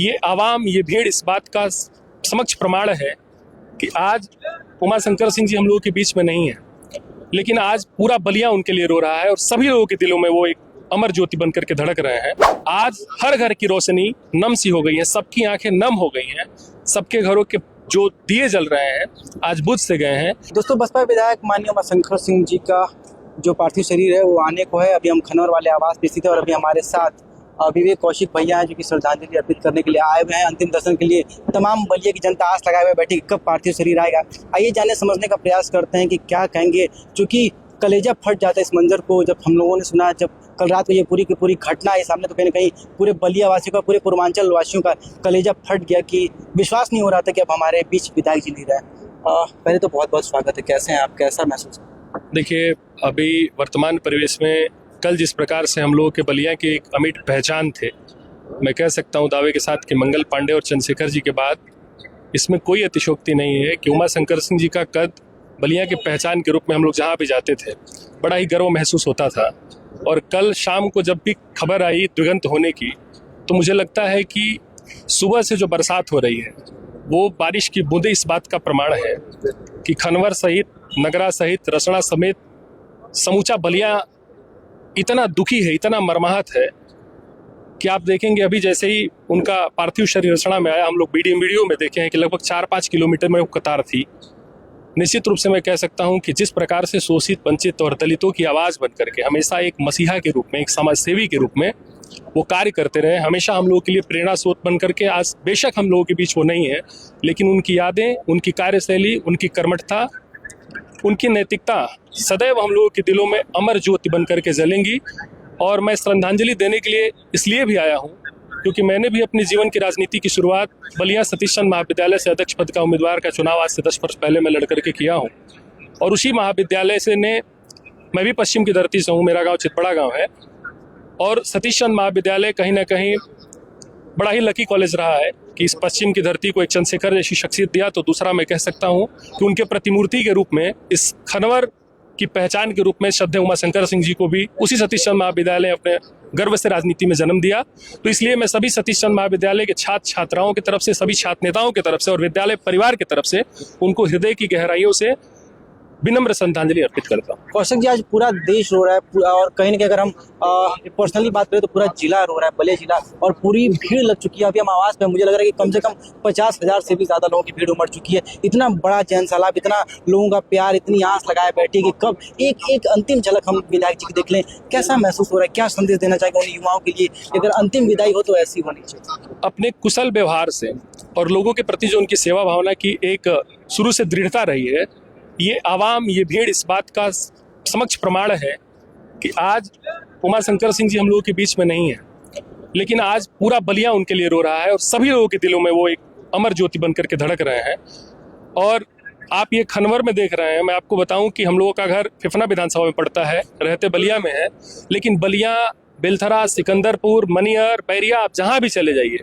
ये आवाम, ये भीड़ इस बात का समक्ष प्रमाण है कि आज उमाशंकर सिंह जी हम लोगों के बीच में नहीं है, लेकिन आज पूरा बलिया उनके लिए रो रहा है और सभी लोगों के दिलों में वो एक अमर ज्योति बनकर के धड़क रहे हैं। आज हर घर की रोशनी नम सी हो गई है, सबकी आंखें नम हो गई हैं, सबके घरों के जो दिए जल रहे हैं आज बुझ से गए हैं। दोस्तों, बसपा विधायक माननीय उमाशंकर सिंह जी का जो पार्थिव शरीर है वो आने को है। अभी हम खनौर वाले आवास पे स्थित है और अभी हमारे साथ विवेक कौशिक भैया हैं जो कि श्रद्धांजलि अर्पित करने के लिए आए हुए हैं। अंतिम दर्शन के लिए तमाम बलिया की जनता आस लगाए हुए बैठी कि कब पार्थिव शरीर आएगा। आइए जानने समझने का प्रयास करते हैं कि क्या कहेंगे, क्योंकि कलेजा फट जाता है इस मंजर को जब हम लोगों ने सुना। जब कल रात को ये पूरी की पूरी घटना है सामने, तो कहीं ना कहीं पूरे बलिया वासियों का, पूरे पूर्वांचल वासियों का कलेजा फट गया कि विश्वास नहीं हो रहा था कि अब हमारे बीच विधायक जी नहीं रहे। पहले तो बहुत बहुत स्वागत है। कैसे हैं आप, कैसा महसूस? देखिए, अभी वर्तमान परिवेश में कल जिस प्रकार से हम लोगों के बलिया की एक अमिट पहचान थे, मैं कह सकता हूं दावे के साथ कि मंगल पांडे और चंद्रशेखर जी के बाद इसमें कोई अतिशयोक्ति नहीं है कि उमाशंकर सिंह जी का कद बलिया की पहचान के रूप में हम लोग जहाँ भी जाते थे बड़ा ही गर्व महसूस होता था। और कल शाम को जब भी खबर आई दिगंत होने की, तो मुझे लगता है कि सुबह से जो बरसात हो रही है वो बारिश की बूंदें इस बात का प्रमाण है कि खनवर सहित, नगरा सहित, रसड़ा समेत समूचा बलिया इतना दुखी है, इतना मर्माहत है कि आप देखेंगे अभी जैसे ही उनका पार्थिव शरीर रसड़ा में आया, हम लोग वीडियो में देखे हैं कि लगभग 4-5 किलोमीटर में वो कतार थी। निश्चित रूप से मैं कह सकता हूं कि जिस प्रकार से शोषित, वंचित और दलितों की आवाज़ बन करके हमेशा एक मसीहा के रूप में, एक समाज सेवी के रूप में वो कार्य करते रहे, हमेशा हम लोगों के लिए प्रेरणा स्रोत बन करके, आज बेशक हम लोगों के बीच वो नहीं है, लेकिन उनकी यादें, उनकी कार्यशैली, उनकी कर्मठता, उनकी नैतिकता सदैव हम लोगों के दिलों में अमर ज्योति बन करके जलेंगी। और मैं श्रद्धांजलि देने के लिए इसलिए भी आया हूं क्योंकि मैंने भी अपने जीवन की राजनीति की शुरुआत बलिया सतीश चंद्र महाविद्यालय से अध्यक्ष पद का उम्मीदवार का चुनाव आज से 10 वर्ष पहले मैं लड़ करके किया हूं। और उसी महाविद्यालय से मैं भी पश्चिम की धरती से हूँ, मेरा गाँव चितपड़ा गाँव है। और सतीश चंद्र महाविद्यालय कहीं ना कहीं बड़ा ही लकी कॉलेज रहा है कि इस पश्चिम की धरती को एक चंद्रशेखर जैसी शख्सियत दिया। तो दूसरा मैं कह सकता हूं कि उनके प्रतिमूर्ति के रूप में, इस खनवर की पहचान के रूप में श्रद्धेय उमाशंकर सिंह जी को भी उसी सतीश चंद्र महाविद्यालय अपने गर्व से राजनीति में जन्म दिया। तो इसलिए मैं सभी सतीश चंद्र महाविद्यालय के छात्र छात्राओं की तरफ से, सभी छात्र नेताओं की तरफ से और विद्यालय परिवार की तरफ से उनको हृदय की गहराइयों से विनम्र श्रद्धांजलि अर्पित करता हूँ। कौशिक जी, आज पूरा देश रो रहा है और कहीं ना कहीं अगर हम पर्सनली बात करें तो पूरा जिला रो रहा है, बलिया जिला, और पूरी भीड़ लग चुकी है। अभी हम आवाज पे, मुझे लग रहा है कि कम से कम 50,000 से भी ज्यादा लोगों की भीड़ उमड़ चुकी है। इतना बड़ा जन सैलाब, इतना लोगों का प्यार, इतनी आस लगाए बैठी कि कब एक अंतिम झलक हम विधायक जी की देख लें। कैसा महसूस हो रहा है, क्या संदेश देना चाहिए उन युवाओं के लिए, अगर अंतिम विदाई हो तो ऐसी होनी चाहिए? अपने कुशल व्यवहार से और लोगों के प्रति जो उनकी सेवा भावना की एक शुरू से दृढ़ता रही है, ये आवाम, ये भीड़ इस बात का समक्ष प्रमाण है कि आज उमाशंकर सिंह जी हम लोगों के बीच में नहीं है, लेकिन आज पूरा बलिया उनके लिए रो रहा है और सभी लोगों के दिलों में वो एक अमर ज्योति बनकर के धड़क रहे हैं। और आप ये खनवर में देख रहे हैं, मैं आपको बताऊं कि हम लोगों का घर फिफना विधानसभा में पड़ता है, रहते बलिया में है, लेकिन बलिया, बेलथरा, सिकंदरपुर, मनियर, बैरिया, आप जहां भी चले जाइए,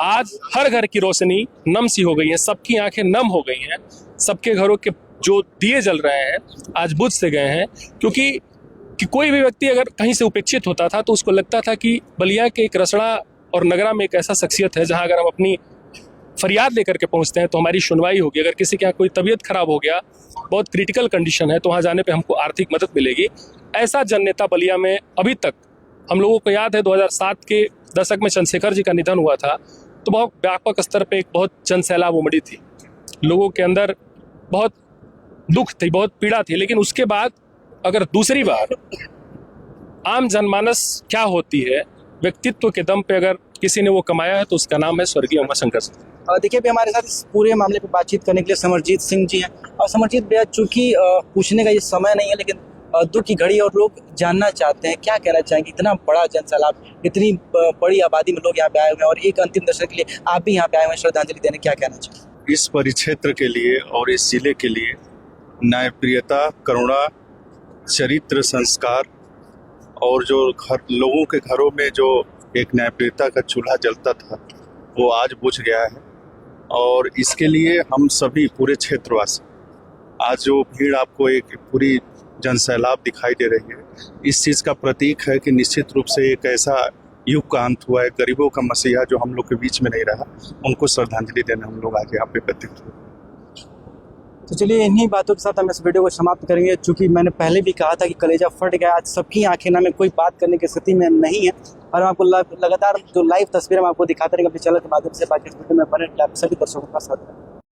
आज हर घर की रोशनी नम सी हो गई है, सबकी आंखें नम हो गई हैं, सबके घरों के जो दिए जल रहे हैं आज बुझ से गए हैं। क्योंकि कोई भी व्यक्ति अगर कहीं से उपेक्षित होता था तो उसको लगता था कि बलिया के एक रसड़ा और नगरा में एक ऐसा शख्सियत है जहां अगर हम अपनी फरियाद लेकर के पहुंचते हैं तो हमारी सुनवाई होगी। अगर किसी के यहाँ कोई तबीयत खराब हो गया, बहुत क्रिटिकल कंडीशन है, तो वहाँ जाने पर हमको आर्थिक मदद मिलेगी। ऐसा जननेता बलिया में अभी तक, हम लोगों को याद है 2007 के दशक में चंद्रशेखर जी का निधन हुआ था, तो बहुत व्यापक स्तर पर एक बहुत जन सैलाब उमड़ी थी, लोगों के अंदर बहुत दुख थी, बहुत पीड़ा थी। लेकिन उसके बाद अगर दूसरी बार आम जनमानस क्या होती है, व्यक्तित्व के दम पे अगर किसी ने वो कमाया है तो उसका नाम है स्वर्गीय उमाशंकर सिंह। देखिए, अभी हमारे साथ इस पूरे मामले पे बातचीत करने के लिए समरजीत सिंह जी हैं। और समरजीत भैया, चूंकि पूछने का ये समय नहीं है, लेकिन दुख की घड़ी और लोग जानना चाहते हैं, क्या कहना चाहेंगे? इतना बड़ा जन सैलाब, इतनी बड़ी आबादी में लोग यहाँ पे आए हुए हैं और एक अंतिम दर्शन के लिए आप भी यहाँ पे आए हुए हैं श्रद्धांजलि देने, क्या कहना चाहिए? इस परिक्षेत्र के लिए और इस जिले के लिए न्यायप्रियता, करुणा, चरित्र, संस्कार और जो लोगों के घरों में जो एक न्यायप्रियता का चूल्हा जलता था वो आज बुझ गया है। और इसके लिए हम सभी पूरे क्षेत्रवासी, आज जो भीड़ आपको एक पूरी जनसैलाब दिखाई दे रही है, इस चीज़ का प्रतीक है कि निश्चित रूप से एक ऐसा युग का अंत हुआ है, गरीबों का मसीहा जो हम लोग के बीच में नहीं रहा, उनको श्रद्धांजलि देने हम लोग आज यहाँ पे एकत्रित हुए। तो चलिए इन्हीं बातों के साथ हम इस वीडियो को समाप्त करेंगे। चूंकि मैंने पहले भी कहा था कि कलेजा फट गया, आज सबकी आंखें ना में कोई बात करने की स्थिति में नहीं है, और हम आपको लगातार जो लाइव तस्वीर हम आपको दिखाते रहेंगे अपने चैनल के माध्यम से। बाकी इस वीडियो में बने सभी दर्शकों का साथ।